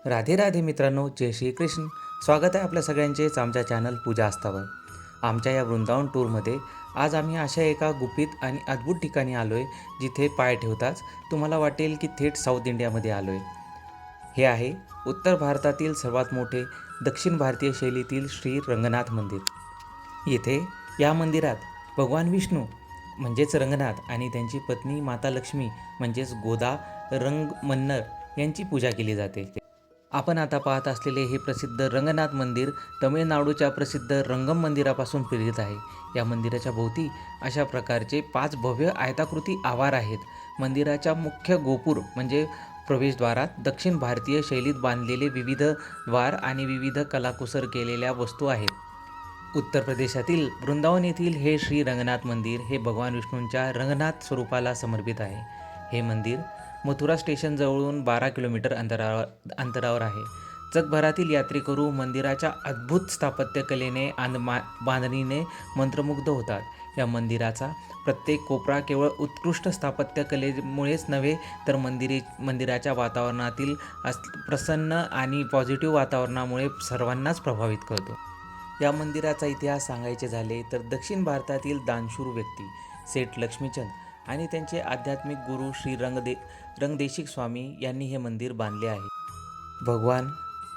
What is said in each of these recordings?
राधे राधे मित्रांनो, जय श्री कृष्ण. स्वागत आहे आपल्या सगळ्यांचेच आमच्या चॅनल पूजा आस्थावर. आमच्या या वृंदावन टूरमध्ये आज आम्ही अशा एका गुपित आणि अद्भुत ठिकाणी आलो आहे, जिथे पाय ठेवताच तुम्हाला वाटेल की थेट साऊथ इंडियामध्ये आलो आहे. हे आहे उत्तर भारतातील सर्वात मोठे दक्षिण भारतीय शैलीतील श्री रंगनाथ मंदिर. येथे या मंदिरात भगवान विष्णू म्हणजेच रंगनाथ आणि त्यांची पत्नी माता लक्ष्मी म्हणजेच गोदा रंगमन्नर यांची पूजा केली जाते. आपण आता पाहत असलेले हे प्रसिद्ध रंगनाथ मंदिर तमिळनाडूच्या प्रसिद्ध रंगम मंदिरापासून प्रेरित आहे. या मंदिराच्या भोवती अशा प्रकारचे 5 भव्य आयताकृती आवार आहेत. मंदिराच्या मुख्य गोपूर म्हणजे प्रवेशद्वारात दक्षिण भारतीय शैलीत बांधलेले विविध द्वार आणि विविध कलाकुसर केलेल्या वस्तू आहेत. उत्तर प्रदेशातील वृंदावन येथील हे श्री रंगनाथ मंदिर हे भगवान विष्णूंच्या रंगनाथ स्वरूपाला समर्पित आहे. हे मंदिर मथुरा स्टेशनजवळून 12 किलोमीटर अंतरावर आहे. जगभरातील यात्रेकरू मंदिराच्या अद्भुत स्थापत्यकलेने आणि बांधणीने मंत्रमुग्ध होतात. या मंदिराचा प्रत्येक कोपरा केवळ उत्कृष्ट स्थापत्यकलेमुळेच नव्हे तर मंदिराच्या वातावरणातील प्रसन्न आणि पॉझिटिव्ह वातावरणामुळे सर्वांनाच प्रभावित करतो. या मंदिराचा इतिहास सांगायचे झाले तर दक्षिण भारतातील दानशूर व्यक्ती सेठ लक्ष्मीचंद आणि त्यांचे आध्यात्मिक गुरु श्री रंगदेशिक स्वामी यांनी हे मंदिर बांधले आहे. भगवान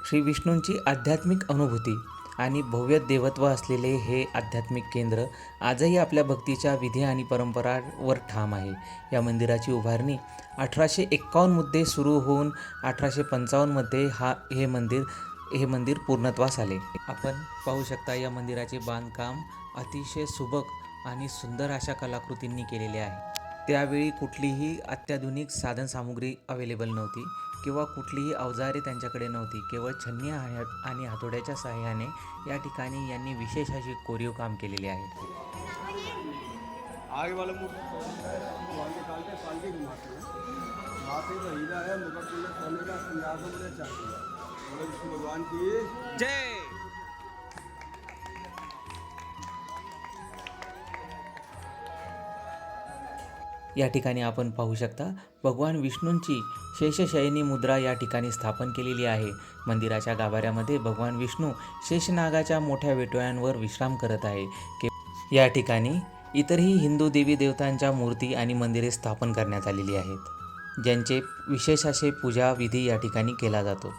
श्री विष्णूंची आध्यात्मिक अनुभूती आणि भव्य देवत्व असलेले हे आध्यात्मिक केंद्र आजही आपल्या भक्तीच्या विधी आणि परंपरांवर ठाम आहे. या मंदिराची उभारणी 1851 मध्ये सुरू होऊन 1855 हे मंदिर पूर्णत्वास आले. आपण पाहू शकता या मंदिराचे बांधकाम अतिशय सुबक आणि सुंदर अशा कलाकृतींनी केलेले आहे. त्यावेळी कुठलीही अत्याधुनिक साधनसामुग्री अवेलेबल नव्हती किंवा कुठलीही अवजारे त्यांच्याकडे नव्हती. केवळ छन्नी आणि हातोड्याच्या सहाय्याने या ठिकाणी यांनी विशेष अशी कोरीव काम केलेले आहे. या ठिकाणी आपण पाहू शकता भगवान विष्णूंची शेषशयनी मुद्रा या ठिकाणी स्थापन केलेली आहे. मंदिराच्या गाभाऱ्यामध्ये भगवान विष्णू शेषनागाच्या मोठ्या वेटोळ्यांवर विश्राम करत आहे. या ठिकाणी इतरही हिंदू देवी देवतांच्या मूर्ती आणि मंदिरे स्थापन करण्यात आलेली आहेत, ज्यांचे विशेष असे पूजा विधी या ठिकाणी केला जातो.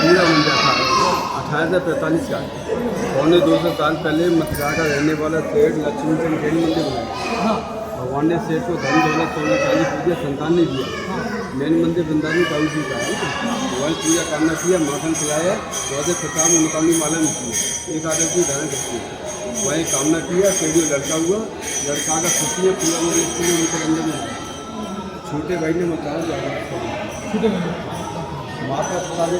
पूरा मंदिर था 1845 का। 250 साल पहले मथुरा का रहने वाला सेठ लक्ष्मीचंद जैन मंदिर बनाया। भगवान ने सेठ को धन दौलत सोना चांदी पूजा संतान ने दिया। मेन मंदिर वृंदावन काऊ जी का है। भगवान पूजा करना किया, माखन खिलाया, चौदह प्रकार में मुकामी माला निकली, एक आदमी की धारण करती है। वहीं कामना किया, सेठ लड़का हुआ, लड़का का खुशी है पूरा उनके में छोटे भाई ने बताया माता पिता ने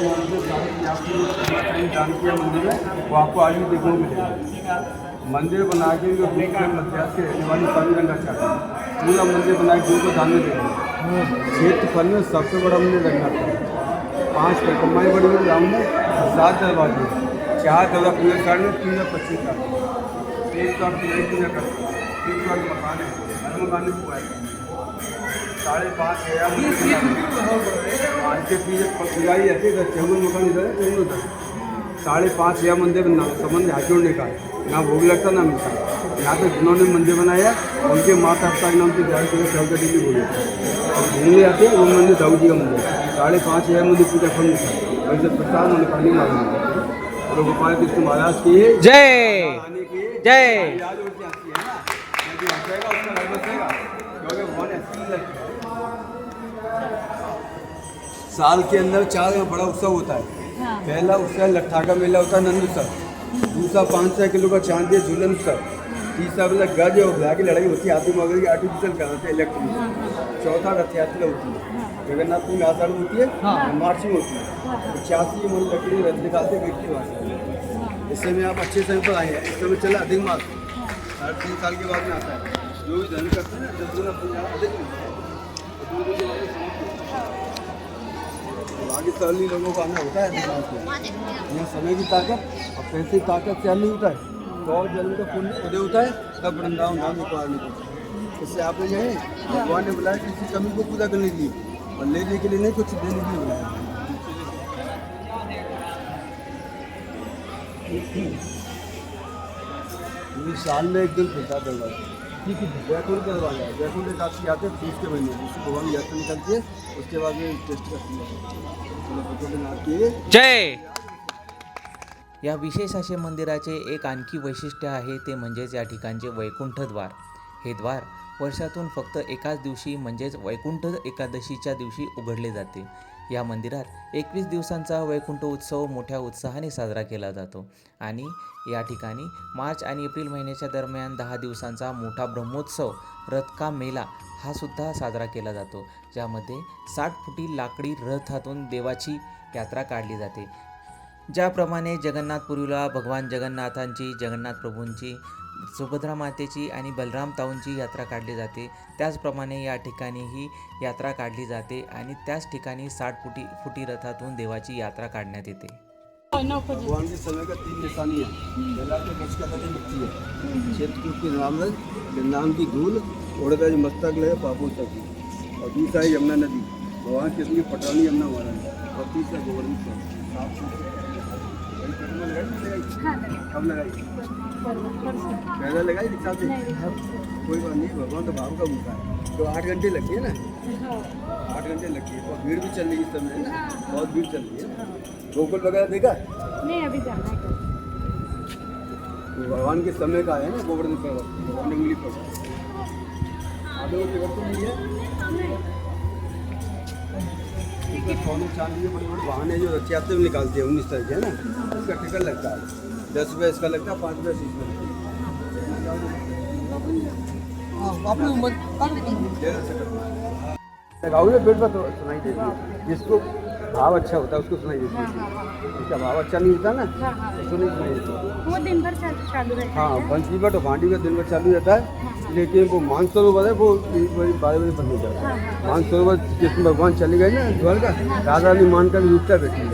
दान किया मंदिर में, वो आपको आज भी देखने को मिलेगा। मंदिर बना के जो ग्रीक में मध्यास के रहने वाली स्वामी रंगाचार्य पूरा मंदिर बना के को दान में देंगे। क्षेत्रफल में सबसे बड़ा मंदिर रंगनाथ था। 5 परिक्रमाएँ बड़ी बड़ी राम में 7 दरवाजे, 4 दरवाजा पूरे साइड में 325 का एक साथ पूजा करते हैं। एक साथ मकान है, हर मकान में हुआ है 5.5 के पीछे पुजारी रहती है। चौगुन मकान इधर है, 5.5 या मंदिर संबंध हाथ जोड़ने का ना भोग लगता ना मिलता। यहाँ पे जिन्होंने मंदिर बनाया उनके माता पिता के नाम से जारी करके चौकटी भी बोले और घूमने आते हैं वो मंदिर दाऊ जी का मंदिर 5.5 या मंदिर पूजा फल मिलता है। वैसे प्रसाद उन्होंने पानी मांगा और गोपाल कृष्ण महाराज की जय जय। साल के अंदर 4 बड़ा उत्सव होता है। पहला उत्सव लट्ठा का मेला होता है, नंद उत्सव। दूसरा 500 किलो का चांदी झूलन उत्सव। तीसरा वाला गज और भैया की लड़ाई होती है, हाथी मगर की आर्टिफिशियल कराते हैं इलेक्ट्रिक। चौथा रथ यात्रा होती है, जगन्नाथ में आषाढ़ में होती है, मार्च में होती है। 85 मन लकड़ी रथ निकालते व्यक्ति वहाँ। इस समय आप अच्छे समय पर आए हैं। इस समय चला अधिक मास 3 साल के बाद में आता है। जो भी धन करते हैं 10 गुना अधिक मिलता है। बाकी सभी लोगों को आना होता है यहाँ समय की ताकत और पैसे की ताकत से नहीं होता है। तो और जल्दी का पुण्य उदय होता है तब वृंदावन धाम में पार निकलता है। इससे आप लोग हैं भगवान ने बुलाया किसी कमी को पूरा करने के लिए और लेने के लिए नहीं, कुछ देने के लिए बुलाया। ये साल में एक दिन खुलता दरवाजा, वैकुंठ दरवाजा है। वैकुंठ एकादशी आते हैं पूछ के महीने में, उससे भगवान की यात्रा निकलती है। उसके बाद में टेस्ट करती है। जय। या विशेष असे मंदिराचे एक आणखी वैशिष्ट्य आहे ते म्हणजेच या ठिकाणचे वैकुंठ द्वार. हे द्वार वर्षातून फक्त एकाच दिवशी म्हणजेच वैकुंठ एकादशीच्या दिवशी उघडले जाते. या मंदिरात 21 दिवसांचा वैकुंठ उत्सव मोठ्या उत्साहाने साजरा केला जातो आणि या ठिकाणी मार्च आणि एप्रिल महिन्याच्या दरम्यान 10 दिवसांचा मोठा ब्रह्मोत्सव रथ का मेला हा सुद्धा साजरा केला जातो, ज्यामध्ये 60 फुटी लाकडी रथातून देवाची यात्रा काढली जाते. ज्याप्रमाणे जगन्नाथपुरीला भगवान जगन्नाथांची, जगन्नाथ प्रभूंची, सुभद्रा मातेची आणि बलराम ताऊंची यात्रा काढली जाते, त्याचप्रमाणे या ठिकाणीही यात्रा काढली जाते आणि त्याच ठिकाणी 60 फुटी रथातून देवाची यात्रा काढण्यात येते. भगवान के समय का 3 निशानी है। पहला तो गज का कटी मिट्टी है, क्षेत्र के नाम की धूल उड़ता है मस्तक लगे पापों तक, और दूसरा है यमुना नदी, भगवान कृष्ण की पटरानी यमुना महाराज, और तीसरा गोवर्धन साहब। कब लगाई? पहले लगाई रिक्शा से? कोई बात नहीं, भगवान तो भाव का भूखा है। तो 8 घंटे लगती है ना, 8 घंटे लगती है। और भीड़ भी चल रही है इस समय ना, बहुत भीड़ चल रही है। गोकुल वगैरह देखा? नहीं, अभी जाना है। तो भगवान के समय का है ना गोवर्धन पर्वत, भगवान ने उंगली पकड़ा। आगे वो टिकट तो नहीं है। सोने चांदी के बड़े बड़े वाहन है जो रथ यात्रा में निकालते हैं 19 तारीख है ना, उसका टिकट लगता है 10 रुपये इसका लगता है, 5 रुपये इसमें गाँव में पेड़ पर तो सुनाई देती है। जिसको भाव अच्छा होता है उसको सुनाई देती है, जिसका भाव अच्छा नहीं होता ना उसको नहीं सुनाई देती। वो दिन भर चालू रहता है। हाँ, बंसी बट भांडी का दिन भर चालू रहता है, लेकिन वो मानसरोवर है वो 12 बजे बंद हो जाता है। मानसरोवर कृष्ण भगवान चले गए ना द्वारका, राधा ने मान कर रूपता बैठी है।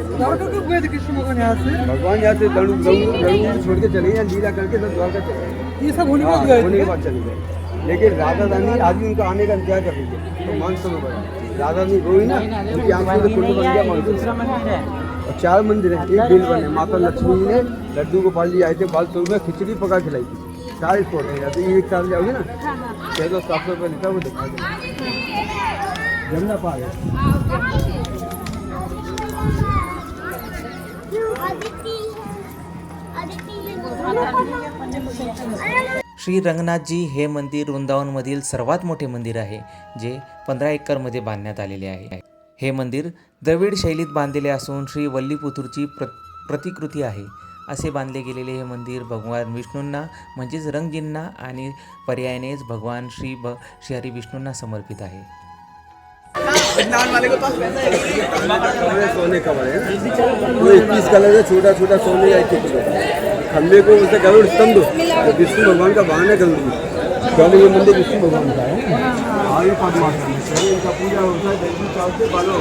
भगवान यहाँ से छोड़ के चले गए, लीला करके सब द्वारका चले गए। ये सब होने के बाद चले गए, लेकिन राधा रानी आज भी उनका आने का इंतजार कर रही है। तो मानसरोवर राधा रानी रोई ना, उनकी आंखों से कुंड बन गया मानसरोवर। और 4 मंदिर है, एक बिल बने। माता लक्ष्मी जी ने लड्डू गोपाल जी आए थे बालसोर में, खिचड़ी पका खिलाई थी। 4 स्पॉट है, तो एक साल जाओगे ना 600-700 रुपये लिखा, वो दिखा दो जमुना पार है। श्री रंगनाथजी हे मंदिर वृंदावनमधील सर्वात मोठे मंदिर आहे, जे 15 एकरमध्ये बांधण्यात आलेले आहे. हे मंदिर द्रविड शैलीत बांधलेले असून श्री वल्लीपुतूरची प्रतिकृती आहे. असे बांधले गेलेले हे मंदिर भगवान विष्णूंना म्हणजेच रंगजींना आणि पर्यायानेच भगवान श्री हरी विष्णूंना समर्पित आहे. सोने का बने वो 21 कलर है, छोटा छोटा सोने का खंबे को उसे गरुड़ स्तंभ, विष्णु भगवान का वाहन है गरुड़। पहले ये मंदिर विष्णु भगवान का है, आगे पद्मासन इनका पूजा होता है। दैवी चावल से बालो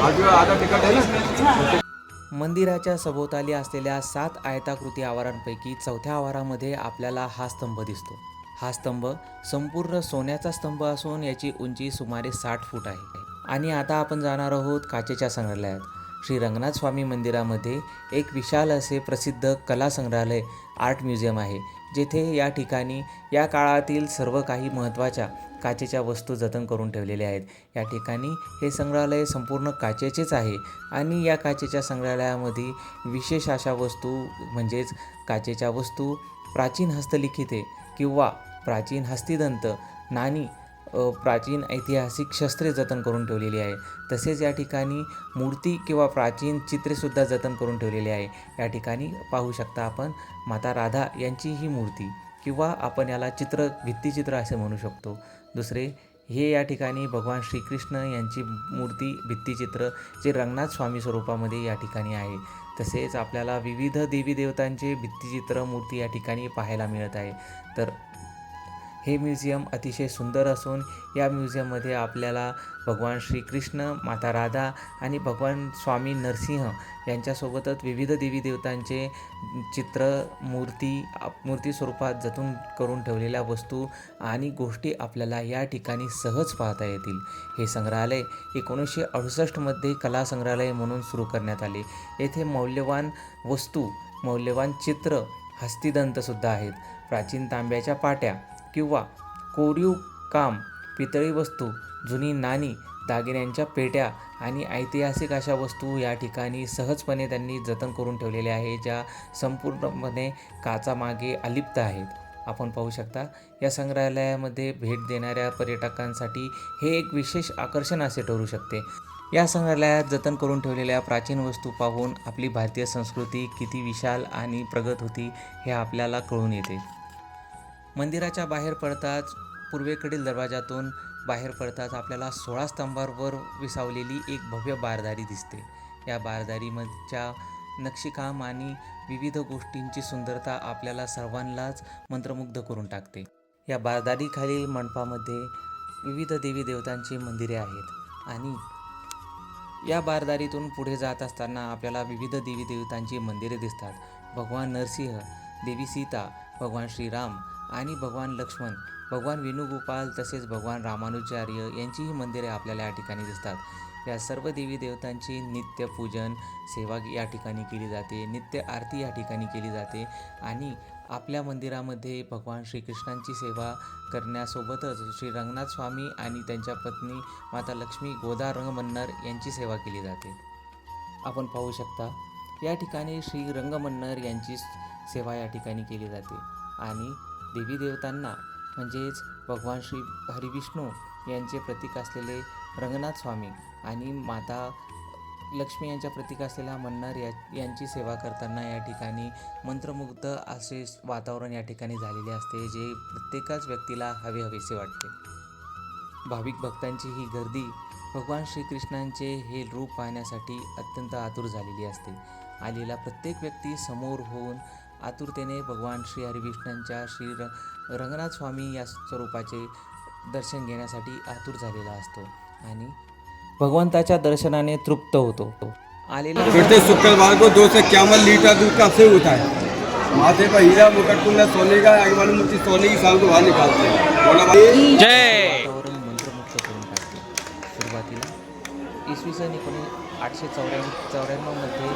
आज आधा टिकट है ना। मंदिराच्या सभोवताली असलेल्या 7 आयताकृती आवारांपैकी 4थ्या आवारामध्ये आपल्याला हा स्तंभ दिसतो. हा स्तंभ संपूर्ण सोन्याचा स्तंभ असून याची उंची सुमारे 60 फूट आहे. आणि आता आपण जाणार आहोत काचेच्या संग्रहालयात. श्री रंगनाथ स्वामी मंदिरामध्ये एक विशाल असे प्रसिद्ध कला संग्रहालय आर्ट म्युझियम आहे, जेथे या ठिकाणी या काळातील सर्व काही महत्त्वाच्या काचेच्या वस्तू जतन करून ठेवलेल्या आहेत. या ठिकाणी हे संग्रहालय संपूर्ण काचेचेच आहे आणि या काचेच्या संग्रहालयामध्ये विशेष अशा वस्तू म्हणजेच काचेच्या वस्तू, प्राचीन हस्तलिखिते किंवा प्राचीन हस्तिदंत, नाणी, प्राचीन ऐतिहासिक शस्त्रे जतन करून ठेवलेली आहे. तसेच या ठिकाणी मूर्ती किंवा प्राचीन चित्रेसुद्धा जतन करून ठेवलेली आहे. या ठिकाणी पाहू शकता आपण माता राधा यांची ही मूर्ती किंवा आपण याला भित्तिचित्र असे म्हणू शकतो. दुसरे हे या ठिकाणी भगवान श्रीकृष्ण यांची मूर्ती भित्तिचित्र जे रंगनाथ स्वामी स्वरूपामध्ये या ठिकाणी आहे. तसेच आपल्याला विविध देवी देवतांचे भित्तिचित्र मूर्ती या ठिकाणी पाहायला मिळत आहे. तर हे म्युझियम अतिशय सुंदर असून या म्युझियममध्ये आपल्याला भगवान श्रीकृष्ण, माता राधा आणि भगवान स्वामी नरसिंह यांच्यासोबतच विविध देवी देवतांचे चित्र, मूर्ती स्वरूपात जतन करून ठेवलेल्या वस्तू आणि गोष्टी आपल्याला या ठिकाणी सहज पाहता येतील. हे संग्रहालय 1968मध्ये कला संग्रहालय म्हणून सुरू करण्यात आले. येथे मौल्यवान वस्तू, मौल्यवान चित्र, हस्तिदंतसुद्धा आहेत. प्राचीन तांब्याच्या पाट्या किंवा कोरीव काम, पितळी वस्तू, जुनी नाणी, दागिन्यांच्या पेट्या आणि ऐतिहासिक अशा वस्तू या ठिकाणी सहजपणे त्यांनी जतन करून ठेवलेल्या आहे, ज्या संपूर्णपणे काचामागे अलिप्त आहेत. आपण पाहू शकता या संग्रहालयामध्ये भेट देणाऱ्या पर्यटकांसाठी हे एक विशेष आकर्षण असे ठरू शकते. या संग्रहालयात जतन करून ठेवलेल्या प्राचीन वस्तू पाहून आपली भारतीय संस्कृती किती विशाल आणि प्रगत होती हे आपल्याला कळून येते. मंदिराच्या बाहेर पडताच, पूर्वेकडील दरवाजातून बाहेर पडताच आपल्याला 16 स्तंभांवर विसावलेली एक भव्य बारदारी दिसते. या बारदारीच्या नक्षीकाम आणि विविध गोष्टींची सुंदरता आपल्याला सर्वांनाच मंत्रमुग्ध करून टाकते. या बारदारीखालील मंडपामध्ये विविध देवी देवतांची मंदिरे आहेत आणि या बारदारीतून पुढे जात असताना आपल्याला विविध देवी देवतांची मंदिरे दिसतात. भगवान नरसिंह, देवी सीता, भगवान श्रीराम आणि भगवान लक्ष्मण, भगवान वेणुगोपाल तसेच भगवान रामानुजाचार्य यांचीही मंदिरे आपल्याला या ठिकाणी दिसतात. या सर्व देवी देवतांची नित्य पूजन सेवा या ठिकाणी केली जाते, नित्य आरती या ठिकाणी केली जाते आणि आपल्या मंदिरामध्ये भगवान श्रीकृष्णांची सेवा करण्यासोबतच श्री रंगनाथ स्वामी आणि त्यांच्या पत्नी माता लक्ष्मी गोदा रंगमन्नर यांची सेवा केली जाते. आपण पाहू शकता या ठिकाणी श्री रंगमन्नर यांची सेवा या ठिकाणी केली जाते आणि देवी देवतांना म्हणजेच भगवान श्री हरिविष्णू यांचे प्रतीक असलेले रंगनाथ स्वामी आणि माता लक्ष्मी यांच्या प्रतीक असलेल्या मन्नर यांची सेवा करताना या ठिकाणी मंत्रमुग्ध असे वातावरण या ठिकाणी झालेले असते, जे प्रत्येकाच व्यक्तीला हवेसे वाटते. भाविक भक्तांची ही गर्दी भगवान श्रीकृष्णांचे हे रूप पाहण्यासाठी अत्यंत आतुर झालेली असते. आलेला प्रत्येक व्यक्ती समोर होऊन आतुरतेने भगवान श्री हरिविष्णूंच्या श्री रंगनाथ स्वामी या स्वरूपाचे दर्शन घेण्यासाठी आतुर झालेला असतो आणि भगवंताच्या दर्शनाने तृप्त होतो. आलेला प्रत्येक शुक्रवार को 2 से 51 लीटर दूध का सेव होता है। माथे पर हीरा मुकुट कुंडल सोने का, आगे वाली मूर्ति सोने की, शाम को बाहर निकालते हैं। जय वातावरण मंत्रमुग्ध करून टाकते. सुरुवातीला इसवी सन 1894 मध्ये